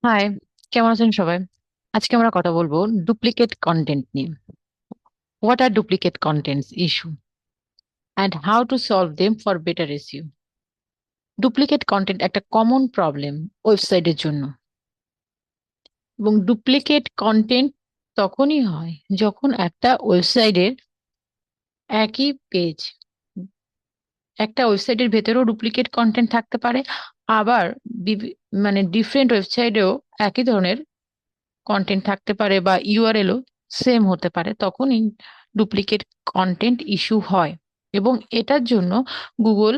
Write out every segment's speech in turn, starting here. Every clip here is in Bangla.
হাই, কেমন আছেন সবাই? আজকে আমরা কথা বলবো ডুপ্লিকেট কন্টেন্ট নিয়ে। What are duplicate contents issue and how to solve them for better SEO. Duplicate content একটা কমন প্রবলেম ওয়েবসাইটের জন্য, এবং ডুপ্লিকেট কন্টেন্ট তখনই হয় যখন একটা ওয়েবসাইটের একই পেজ, একটা ওয়েবসাইটের ভেতরেও ডুপ্লিকেট কন্টেন্ট থাকতে পারে। আবার মানে ডিফারেন্ট ওয়েবসাইটেও একই ধরনের কন্টেন্ট থাকতে পারে, বা ইউআরএলও সেম হতে পারে, তখনই ডুপ্লিকেট কন্টেন্ট ইস্যু হয়। এবং এটার জন্য গুগল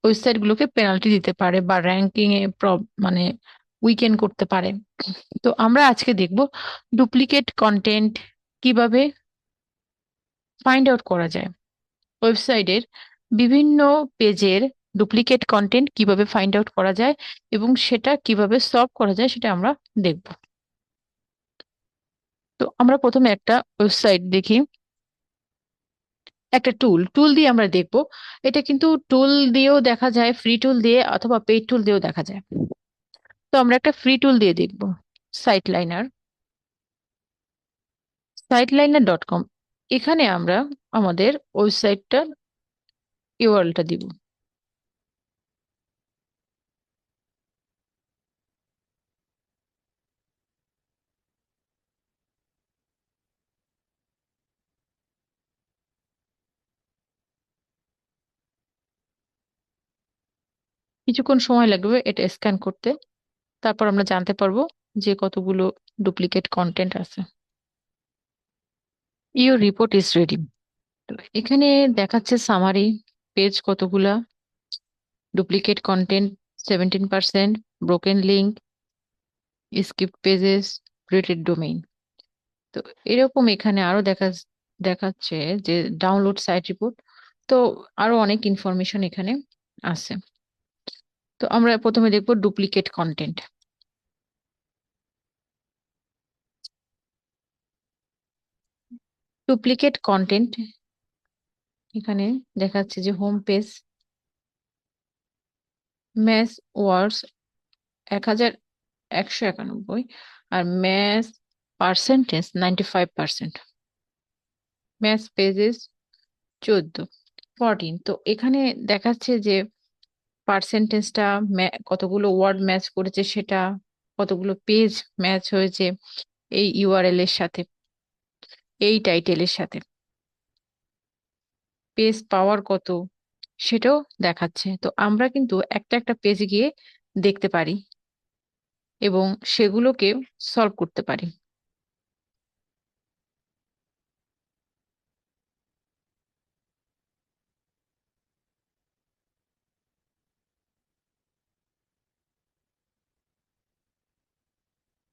ওয়েবসাইটগুলোকে পেনাল্টি দিতে পারে বা র্যাঙ্কিং এ মানে উইকেন্ড করতে পারে। তো আমরা আজকে দেখব ডুপ্লিকেট কন্টেন্ট কিভাবে ফাইন্ড আউট করা যায়, ওয়েবসাইটের বিভিন্ন পেজের ডুপ্লিকেট কন্টেন্ট কিভাবে ফাইন্ড আউট করা যায়, এবং সেটা কিভাবে সলভ করা যায় সেটা আমরা দেখব। তো আমরা প্রথমে একটা ওয়েবসাইট দেখি, একটা টুল টুল দিয়ে আমরা দেখব। এটা কিন্তু টুল দিয়েও দেখা যায়, ফ্রি টুল দিয়ে অথবা পেইড টুল দিয়েও দেখা যায়। তো আমরা একটা ফ্রি টুল দিয়ে দেখব, সাইট লাইনার, সাইটলাইনার.com। এখানে আমরা আমাদের ওয়েবসাইটটার ইউআরএলটা দিব। কিছুক্ষণ সময় লাগবে এটা স্ক্যান করতে, তারপর আমরা জানতে পারবো যে কতগুলো ডুপ্লিকেট কন্টেন্ট আছে। Your report is ready. এখানে দেখাচ্ছে সামারি, পেজ কতগুলা, duplicate content 17%, broken link, skip pages, rated domain. তো এরকম এখানে আরো দেখাচ্ছে যে ডাউনলোড সাইট রিপোর্ট। তো আরো অনেক ইনফরমেশন এখানে আছে। তো আমরা প্রথমে দেখবো ডুপ্লিকেট কন্টেন্ট। ডুপ্লিকেট কন্টেন্ট এখানে দেখাচ্ছে যে হোম পেজ ম্যাচ ওয়ার্ডস 1191, আর ম্যাচ পার্সেন্টেজ 95%, ম্যাচ পেজেস 14, 14। তো এখানে দেখাচ্ছে যে পার্সেন্টেজটা, কতগুলো ওয়ার্ড ম্যাচ করেছে সেটা, কতগুলো পেজ ম্যাচ হয়েছে এই ইউআরএল এর সাথে, এই টাইটেলের সাথে, পেজ পাওয়ার কত সেটাও দেখাচ্ছে। তো আমরা কিন্তু একটা একটা পেজ গিয়ে দেখতে পারি এবং সেগুলোকে সলভ করতে পারি।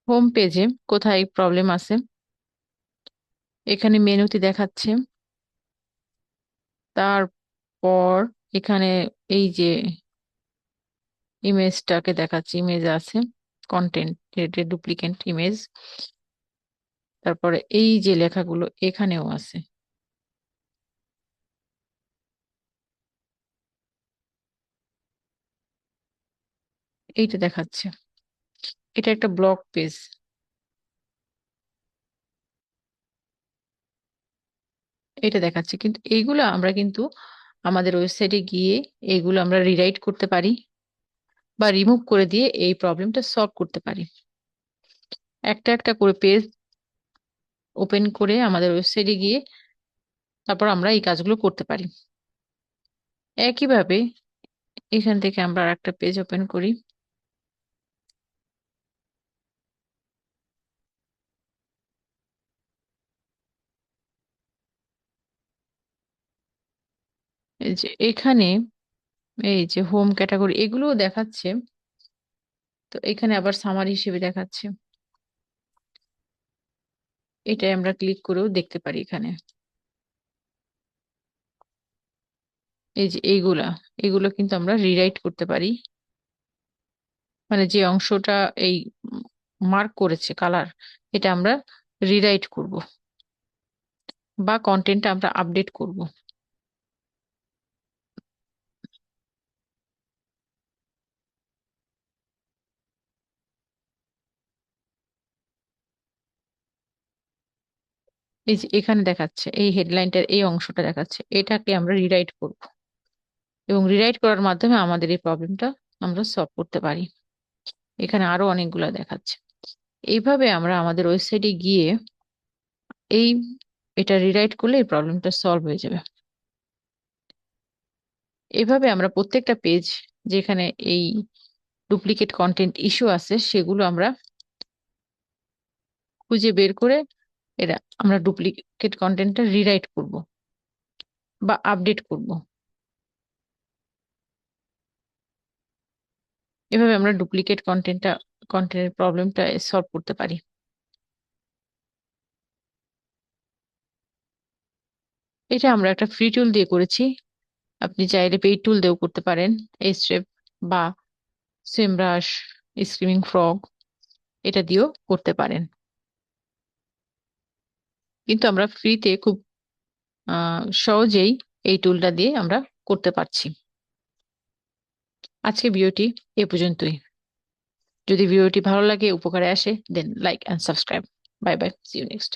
হোম পেজে কোথায় প্রবলেম আছে এখানে মেনুতে দেখাচ্ছে। তারপর এখানে এই যে ইমেজটাকে দেখাচ্ছে, ইমেজ আছে, কন্টেন্ট রিলেটেড ডুপ্লিকেট ইমেজ। তারপরে এই যে লেখাগুলো এখানেও আছে। এইটা দেখাচ্ছে, এটা একটা ব্লগ পেজ। এটা দেখাচ্ছে, কিন্তু এইগুলো আমরা কিন্তু আমাদের ওয়েবসাইটে গিয়ে এইগুলো আমরা রিরাইট করতে পারি বা রিমুভ করে দিয়ে এই প্রবলেমটা সলভ করতে পারি। একটা একটা করে পেজ ওপেন করে আমাদের ওয়েবসাইটে গিয়ে তারপর আমরা এই কাজগুলো করতে পারি। একইভাবে এখান থেকে আমরা আরেকটা পেজ ওপেন করি। এই যে এখানে এই যে হোম ক্যাটাগরি এগুলোও দেখাচ্ছে। তো এখানে আবার সামারি হিসেবে দেখাচ্ছে, এটাই আমরা ক্লিক করেও দেখতে পারি এখানে। এই যে এইগুলা, এগুলো কিন্তু আমরা রিরাইট করতে পারি, মানে যে অংশটা এই মার্ক করেছে কালার, এটা আমরা রিরাইট করব বা কন্টেন্টটা আমরা আপডেট করব। এই যে এখানে দেখাচ্ছে, এই হেডলাইনটার এই অংশটা দেখাচ্ছে, এটাকে আমরা রিরাইট করব এবং রিরাইট করার মাধ্যমে আমাদের এই প্রবলেমটা আমরা সলভ করতে পারি। এখানে আরো অনেকগুলো দেখাচ্ছে। এইভাবে আমরা আমাদের ওয়েবসাইটে গিয়ে এই এটা রিরাইট করলে এই প্রবলেমটা সলভ হয়ে যাবে। এভাবে আমরা প্রত্যেকটা পেজ যেখানে এই ডুপ্লিকেট কন্টেন্ট ইস্যু আছে সেগুলো আমরা খুঁজে বের করে এরা আমরা ডুপ্লিকেট কন্টেন্টটা রিরাইট করব বা আপডেট করব। এভাবে আমরা ডুপ্লিকেট কন্টেন্টের প্রবলেমটা সলভ করতে পারি। এটা আমরা একটা ফ্রি টুল দিয়ে করেছি, আপনি চাইলে পেইড টুল দিয়েও করতে পারেন। এস্টেপ বা সেমব্রাশ, স্ক্রিমিং ফ্রগ, এটা দিয়েও করতে পারেন। কিন্তু আমরা ফ্রিতে খুব সহজেই এই টুলটা দিয়ে আমরা করতে পারছি। আজকে ভিডিওটি এ পর্যন্তই। যদি ভিডিওটি ভালো লাগে, উপকারে আসে, দেন like and subscribe. Bye bye, see you next.